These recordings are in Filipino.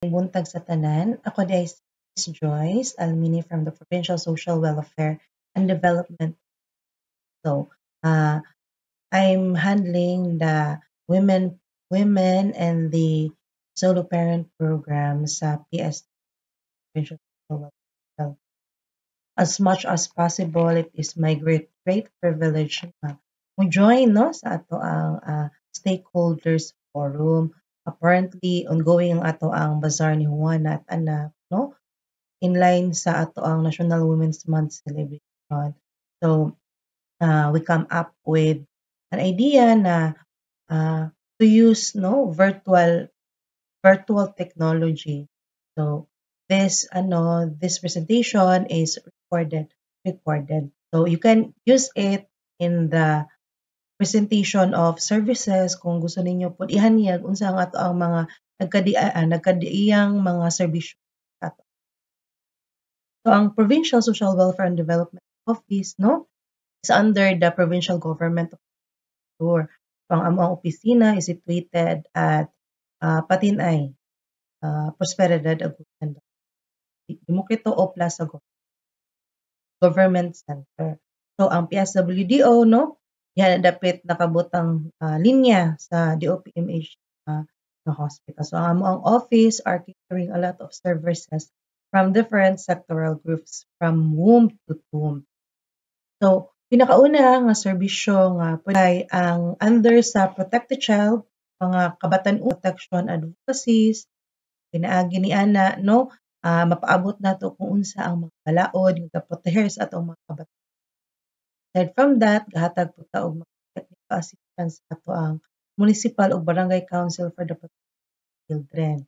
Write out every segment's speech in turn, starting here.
Buntag sa tanan. Ako di is Joyce Almini from the Provincial Social Welfare and Development. So, I'm handling the women and the solo parent program sa PS Provincial Social Welfare. As much as possible, it is my great privilege na mo-join no sa ato ang stakeholders forum. Apparently ongoing ang ato ang bazaar ni Juana at anak no in line sa ato ang National Women's Month celebration. So we come up with an idea na to use no virtual technology. So this presentation is recorded. So you can use it in the presentation of services kung gusto ninyo po ihanyag unsa ang ato ang mga nagkadiiyang mga serbisyo ato. So ang Provincial Social Welfare and Development Office no is under the provincial government of Sur. So ang among opisina is situated at Patinay, Prosperidad, Agusan. Demokrito o Plaza Government Center. So ang PSWDO no yan dapit nakabutang linya sa DOPMH na hospital. So ang among office are catering a lot of services from different sectoral groups from womb to tomb. So pinakauna nga serbisyo nga pwede ang under sa Protect the Child, mga kabatan-o protection advocacies, pinaagi ni ana no mapaabot nato kung unsa ang mga balaod nga proteher sa atong mga kabatan. Aside from that, gahatag po ta og mga technical assistance sa ato ang municipal o barangay council for the protection of children.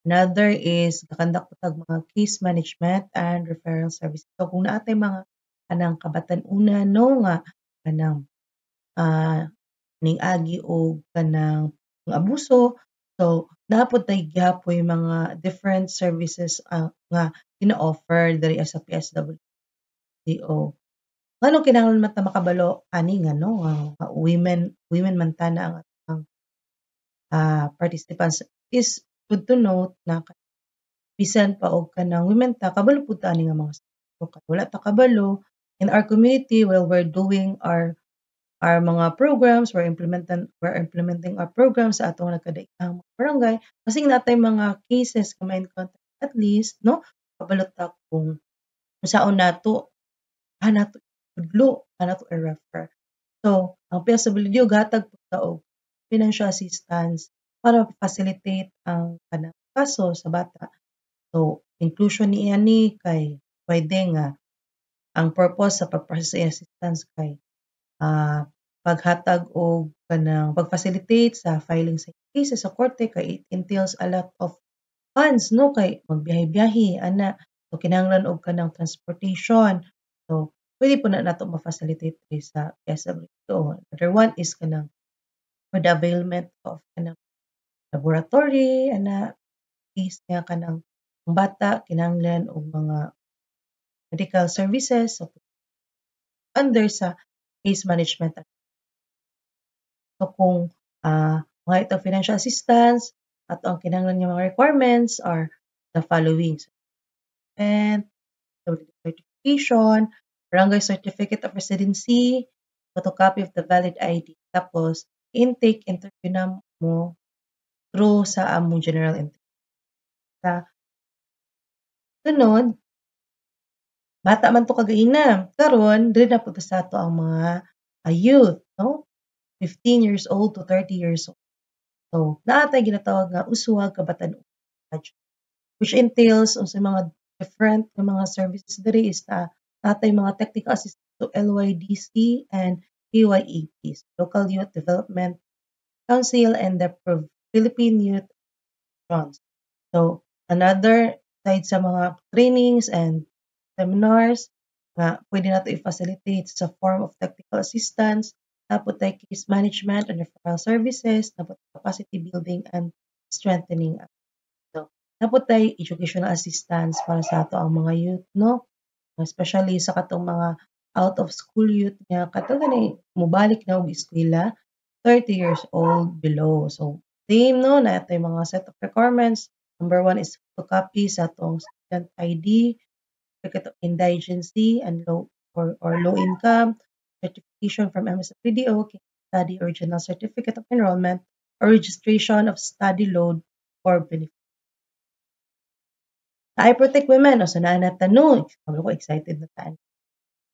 Another is gakandak po tag mga case management and referral services. So kung naatay mga kanang kabatan-una no nga kanang ning-agi o kanang abuso, so naapod tay gyapon mga different services nga gina-offer diri sa PSWDO. Ngano kinahanglan man ta makabalo ani nga no women man ta na ang participants is good to note na bisan pa og kanang women ta kabalo pud ta ani nga mga wala ta kabalo in our community while we're doing our mga programs, we're implementing our programs sa atong nagkadaihang mga barangay. Kasi natay mga cases ka ma-encounter at least, no? Kabalo ta kung saon nato tudlo, nato i-refer. So, ang PSWDO gatag po ta og financial assistance para facilitate ang kanang kaso sa bata. So, inclusion ni kay pwede nga ang purpose sa pag-process assistance kay paghatag og kanang pag-facilitate sa filing sa cases sa korte kay it entails a lot of funds no kay magbiyahe-biyahe ana so kinahanglan og kanang transportation. So pwede po na nato ma-facilitate sa PSWDO. Another one is kanang for the availment of kanang laboratory ana case nga kanang ang bata kinahanglan og mga medical services so, under sa case management. So kung mga itong financial assistance at ang kinahanglan nga mga requirements are the following. And certification, barangay certificate of residency, photocopy of the valid ID. Tapos intake interview na mo through sa among general intake. Sa sunod, bata man to kagaina. Karon dili na pud sa ato ang mga youth, no? 15 years old to 30 years old. So, naatay ginatawag nga uswag kabatan which entails sa mga different nga mga services diri is naatay mga technical assistance to LYDC and PYEP, Local Youth Development Council and the Philippine Youth Fronts. So, another side sa mga trainings and seminars nga pwede nato i-facilitate sa form of technical assistance, tapos tay case management and referral services, tapos capacity building and strengthening. So, tapos tay educational assistance para sa ato ang mga youth, no? Especially sa katong mga out of school youth nga katong gani mobalik na og eskwela 30 years old below. So, same no na mga set of requirements Number one is photocopy sa atong student ID, certificate of indigency and low income, certification from MSWDO, study original certificate of enrollment, or registration of study load or benefit. Sa iProtect Women, o sa na tanong, ko excited na taan.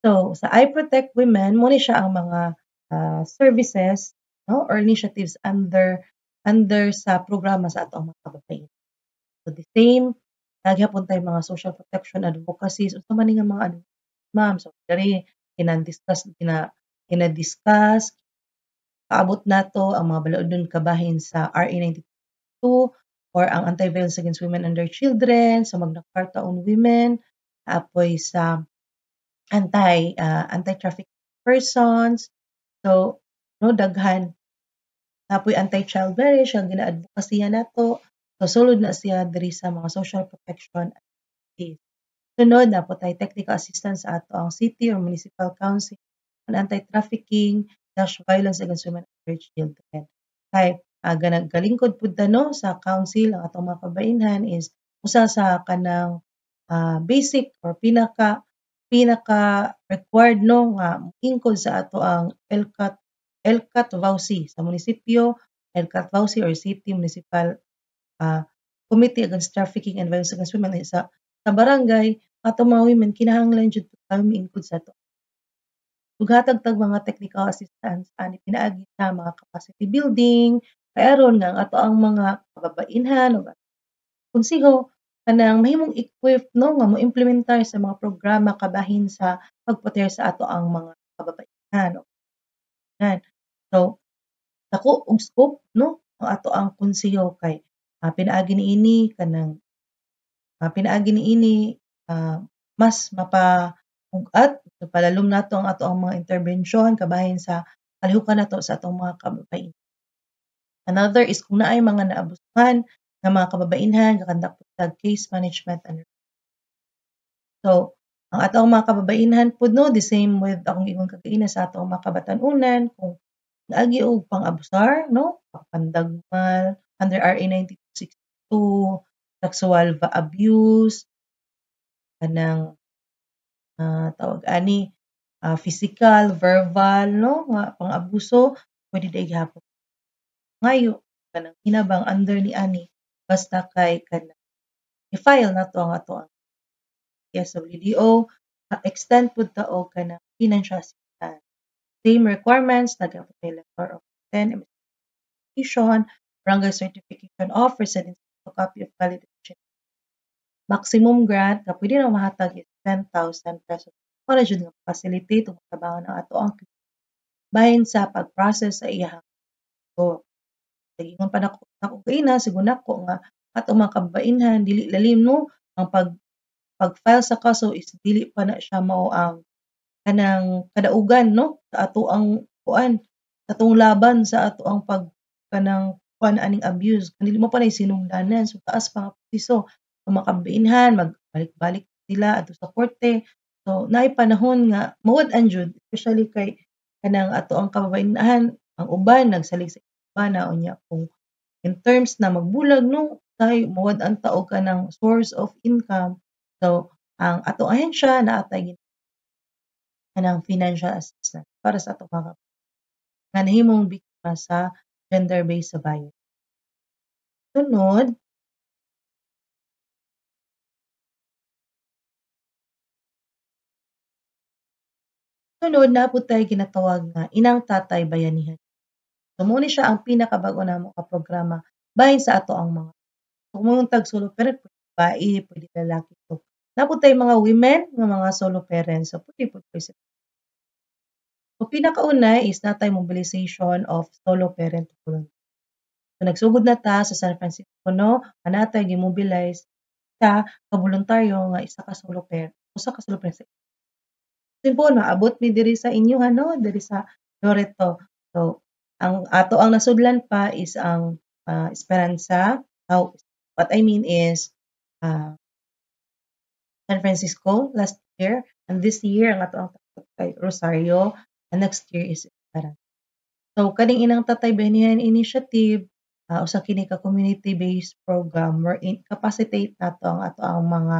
So, sa iProtect Women, muna siya ang mga services, no, or initiatives under sa programa sa atong mga kababaihan. So, the same, naghapon tayo mga social protection advocacies, unsa man nga mga ma'am, so diri kinadiscuss, paabot nato ang mga balaodon kabahin sa RA 92 or ang Anti-Violence Against Women and Their Children, sa Magna Carta on Women, apoy sa anti-trafficking persons. So, no, daghan. Apoy anti-child marriage, ang gina-advokasya nato. So, sulod na siya diri sa mga social protection activities. Sunod na po tayo technical assistance sa ato ang city or municipal council on anti-trafficking violence against women and their children. Kay galingkod pud no sa council ang atong mga kabainhan is usa sa kanang basic or pinaka required no nga ingkod sa ato ang LCAT VAUSI sa munisipyo, LCAT VAUSI or city municipal Committee Against Trafficking and Violence Against Women sa barangay ato mga women kinahanglan jud tayo miingkod sa ato. Ughatag tag mga technical assistance ani pinaagi sa mga capacity building kay aron nga ang ato ang mga kababainhan ug konseho kanang mahimong equipped no nga mo implementar sa mga programa kabahin sa pagpater sa ato ang mga kababainhan. So dako og scope no ang ato ang konseho kay pinaagi niini kanang mas mapa-ug-at palalom nato ang ato ang mga intervention kabahin sa kalihukan nato sa atong mga kababain. Another is kung naay mga naabusuhan nga mga kababainhan kakandak sa case management and so ang ato ang mga kababainhan pud no the same with akong ingon kagaina sa ato ang mga kabatan-unan kung naagi og pang-abusar no pandagmal under RA 9262 sexual abuse kanang tawag ani physical, verbal no nga pang-abuso pwede day gihapon ngayo kanang hinabang under ni ani basta kay kanang i-file nato ang ato ang PSWDO extend pud ta og kanang financial assistance. Same requirements nagapot kay letter of 10 certification, barangay certification of residence, copy of validation. Maximum grant nga pwede na mahatag is 10,000 pesos para jud nga facilitate ug matabangan ang ato ang bahin sa pag-process sa iyahang so ingon pa nako kaina sigon nako nga ato mga kababainhan dili lalim no ang pag-file sa kaso is dili pa na siya mao ang kanang kadaugan no sa ato ang kuan sa atong laban sa ato ang kanang kuan aning abuse dili mo pa nay sinungdanan so taas pa nga proseso ang mga kababainhan magbalik-balik sila adto sa korte. So naay panahon nga mawad-an jud especially kay kanang ato ang kababainahan ang uban nagsalig sa iban na unya kung in terms na magbulag no tayo mawad-an ta og kanang source of income. So ang ato ahensya naatay kanang financial assistance para sa ato mga nga nahimong biktima sa gender-based violence. Sunod na po tayo ginatawag nga Inang Tatay Bayanihan. So mo ni siya ang pinakabago namo ka programa bahin sa ato ang mga kung tag solo parent pwede babae, pwede lalaki to. Napod tayo mga women nga mga solo parents so pwede po sila. So pinakauna is natay mobilization of solo parent volunteer. So nagsugod na ta sa San Francisco no, natay gi-mobilize sa voluntaryo nga isa ka solo parent, usa ka solo parent Sipon maabot mi diri sa inyo no, diri sa Loreto. So ang ato ang nasudlan pa is ang Esperanza. What I mean is San Francisco last year and this year ang ato ang kay Rosario and next year is Esperanza. So kaning Inang Tatay Bayanihan Initiative usa kini ka community-based program wherein capacitate nato ang ato ang mga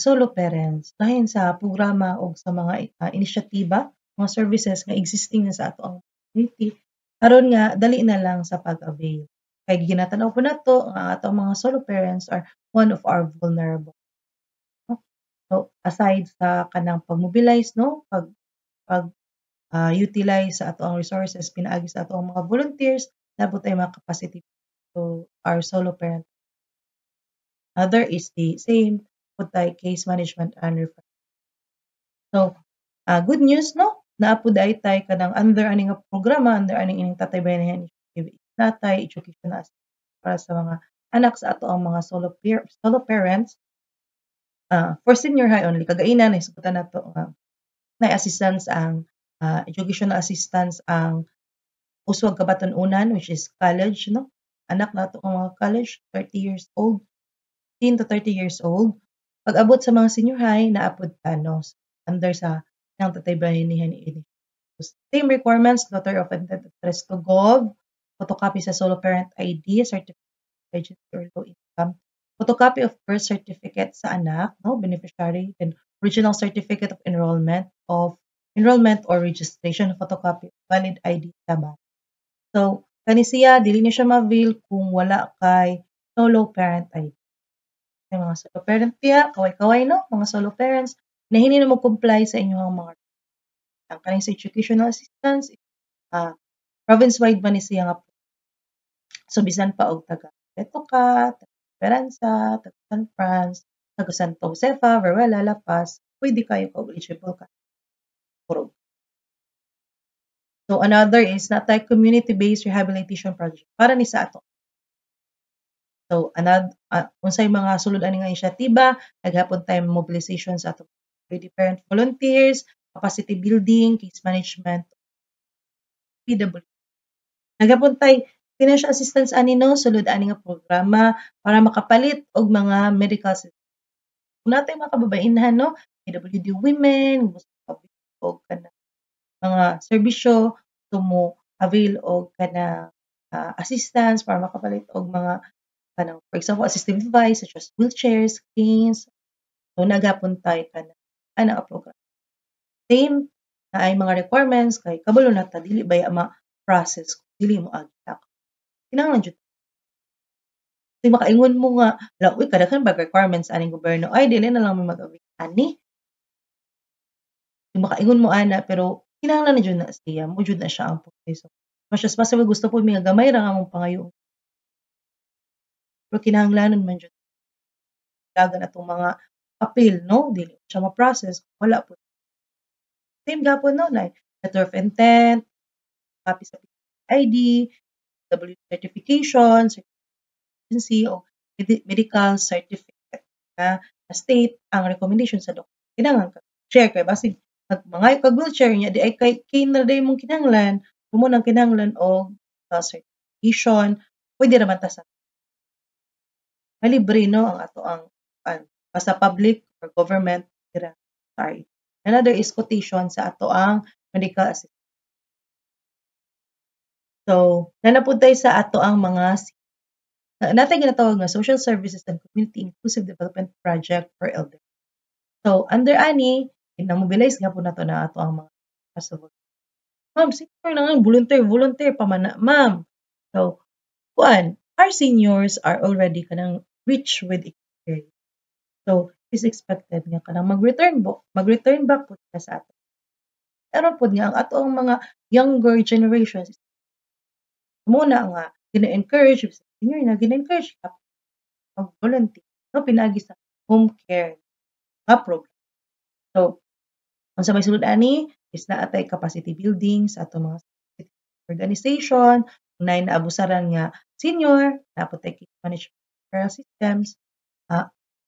solo parents lahin sa programa o sa mga inisyatiba, mga services nga existing na sa ato ang community aron nga dali na lang sa pag-avail. Kay ginatanaw po nato nga ato ang mga solo parents are one of our vulnerable. No? So aside sa kanang pag-mobilize no, utilize sa ato ang resources pinaagi sa ato ang mga volunteers, dapat tay mga capacity to our solo parent. Other is the same pud tay case management and referral. So, good news no, naa pud ay tay kanang under ani nga programa, under ani ining Tatay Bayanihan Initiative, natay educational assistance para sa mga anak sa ato ang mga solo parents. For senior high only, kagainan isgutan nato nga na assistance ang educational assistance ang uswag kabatan-unan which is college no. Anak nato ang mga college 30 years old, 10 to 30 years old. Pag-abot sa mga senior high naapod ano under sa ng Tatay Bayanihan Initiative. Same requirements, letter of intent address to Gov, photocopy sa solo parent ID, certificate of registered or low income, photocopy of birth certificate sa anak, no, beneficiary, and original certificate of enrollment or registration, photocopy of valid ID sa bata. So, kani siya, dili niya siya ma-avail kung wala kay solo parent ID. Yung mga solo parent tiya, kaway-kaway no, mga solo parents, na hindi na mag-comply sa inyong mga ang kaning sa educational assistance, province-wide man ni siya nga. So, bisan pa og taga Betoca, taga Esperanza, taga San Franz, taga Santa Josefa, Veruela, La Paz, pwede kayo kung eligible ka. Puro. So, another is natay community-based rehabilitation project para ni sa ato. So, unsay mga sulod ani nga inisyatiba, naghapon tayo mobilization sa ato different volunteers, capacity building, case management, PW. Naghapon tayo financial assistance ani no, sulod ani nga programa para makapalit og mga medical assistance. Kung natay mga kababainhan no, PWD women, gusto og kana mga serbisyo tumo avail og kana assistance para makapalit og mga kanang for example assistive device such as wheelchairs, canes. So naghapon tayo kana ana nga program. Same na ay mga requirements kay kabalo na ta dili baya ma-process dili mo agta. Kinahanglan jud. Di makaingon mo nga, uy, kadaghan ba requirements aning gobyerno? Ay, dili na lang mo mag-avail ani. Di makaingon mo ana, pero kinahanglan na jud na siya, mo jud na siya ang proseso. Mas as possible gusto po mga gamay ra nga mong pangayo. Pero kinahanglanon man jud. Dagan atong mga appeal, no? Dili siya ma-process, wala po. Same gapon no, like letter of intent, copy sa ID, W certification, agency o medical certificate na state ang recommendation sa doktor. Kinahanglan ka share kay basig mga kag wheelchair niya di ay kay na day mong kinahanglan, mo nang kinahanglan og certification, pwede ra man ta sa malibre no ang ato ang basta public or government dira. Sorry. Another is quotation sa ato ang medical assistance. So, nanapod tayo sa ato ang mga natin ginatawag nga Social Services and Community Inclusive Development Project for Elderly. So, under ani, na-mobilize nga po na to na ato ang mga kaso. Ma'am, senior na nga, volunteer pa man na, ma'am. So, our seniors are already kanang rich with experience. So, is expected nga kanang mag-return back po sa ato. Pero po nga, ang ato ang mga younger generations, muna nga, gina-encourage, senior na, gina-encourage ka mag-volunteer. No, pinagi sa home care nga program. So, kung sa may sulod ani, is na atay capacity building sa ato mga organization, kung na naabusaran nga senior, napotay management referral systems,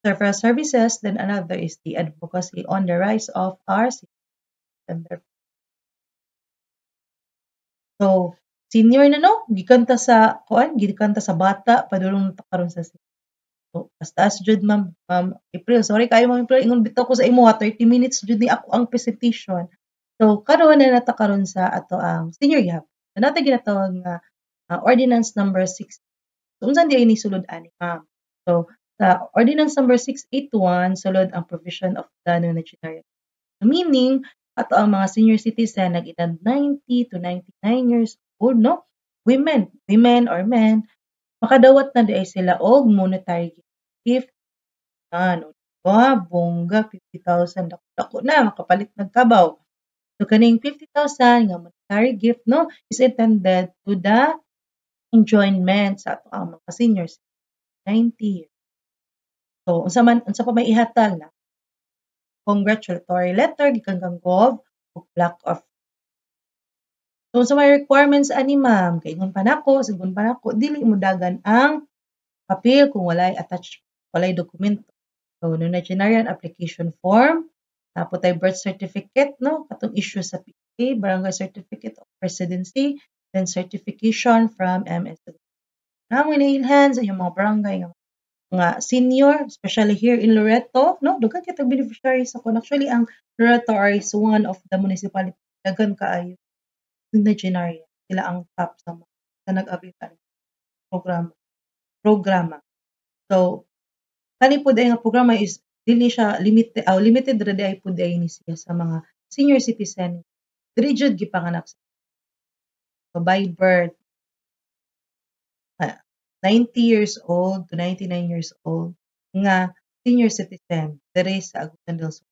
referral services, then another is the advocacy on the rise of our system. So, senior na no, gikanta sa bata padulong karon sa senior. So, taas jud ma'am April, sorry kayo ma'am April, ingon bitaw ko sa imo 30 minutes jud ni ako ang presentation. So, karon na nata karon sa ato ang senior gap. Na natin ginatawag nga Ordinance number 6. So, unsan di ini sulod ani, ma'am? So, sa Ordinance number 681, sulod ang provision of the nonagenarian. Meaning, ato ang mga senior citizen nag-edad 90 to 99 years old, no? Women or men, makadawat na di ay sila og monetary gift. No? Bongga, 50,000. Dako na, makapalit ng kabaw. So, kaning 50,000 nga monetary gift, no, is intended to the enjoyment sa ato ang mga seniors 90 years. So, unsa pa may ihatag na congratulatory letter gikan kang gov o plaque of. So, sa may requirements ani, ma'am, kay ingon pa nako, dili mo dagan ang papel kung walay attached, walay dokumento. So, nonagenarian application form, tapos tay birth certificate, no, katong issue sa PA, barangay certificate of residency, then certification from MSW. Namo inailhan sa inyong mga barangay nga senior, especially here in Loreto, no, dughan kitag beneficiaries ako. Actually, ang Loreto is one of the municipality daghan kaayo nonagenarian. Sila ang top sa mga sa nag-avail programa. So, kani pud ay nga programa is dili siya limited ra di ay pud ay ni siya sa mga senior citizen. Diri jud gipanganak sa by birth 90 years old to 99 years old nga senior citizen diri sa Agusan del Sur.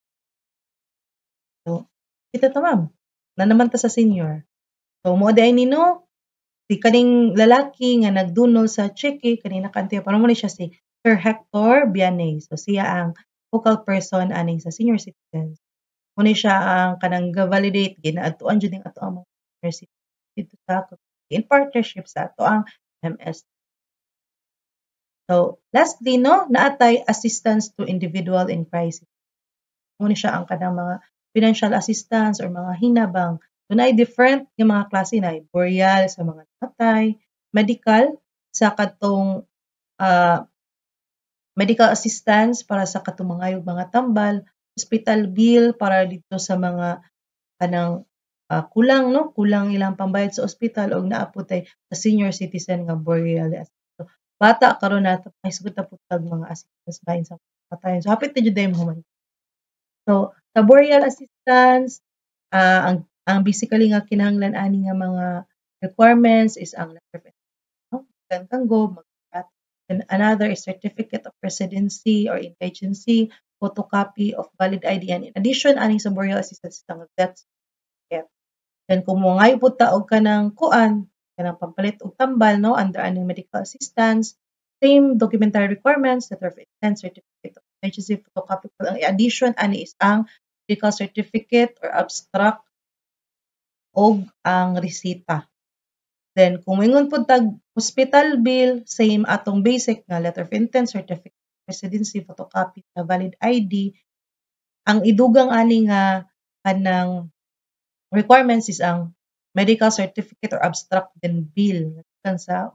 So, kita ta, ma'am. Na naman ta sa senior. So, mo day nino si kaning lalaki nga nagdunol sa cheque kanina kantiya para mo ni siya si Sir Hector Bianey. So, siya ang focal person aning sa senior citizens. Mo ni siya ang kanang validate ginaadtuan jud ning ato ang mga senior citizens dito sa in partnership sa ato ang MS. So, lastly, no, naatay assistance to individual in crisis. Muna siya ang kanang mga financial assistance or mga hinabang. So, na different yung mga klase na burial sa mga namatay, medical sa katong medical assistance para sa katong mga tambal, hospital bill para dito sa mga kanang kulang, no, kulang ilang pambayad sa ospital og naaputay sa senior citizen nga burial. So, bata karon na ay sugot na putag mga assistance bahin sa patayon. So, hapit na jud day mo. So, sa burial assistance, ang basically nga kinahanglan ani nga mga requirements is ang letter of intent, no? Kang go, and another is certificate of residency or indigency, photocopy of valid ID, and in addition aning sa burial assistance ang death certificate. Then kung mo ngay pud ta og kanang kuan, kanang pampalit og tambal, no, under aning medical assistance, same documentary requirements, letter of intent, certificate of indigency, photocopy. Ang addition ani is ang medical certificate or abstract og ang resita. Then kung mingon pud tag hospital bill, same atong basic nga letter of intent, certificate of residency, photocopy sa valid ID. Ang idugang ani nga kanang requirements is ang medical certificate or abstract then bill sa.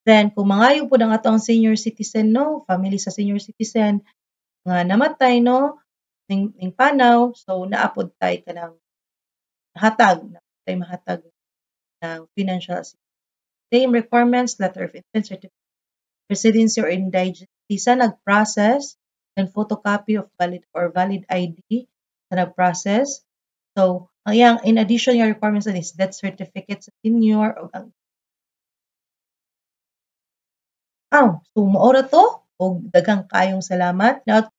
Then kung mangayo pud ang atong senior citizen, no, family sa senior citizen nga namatay, no, ning panaw, so naapod tay kanang mahatag ng financial assistance. Same requirements, letter of intent, certificate, residency or indigency sa nag-process, and photocopy of valid ID sa nag-process. So, ang in addition yung requirements is death certificate sa senior o ang so maora to og daghang kayong salamat. Now,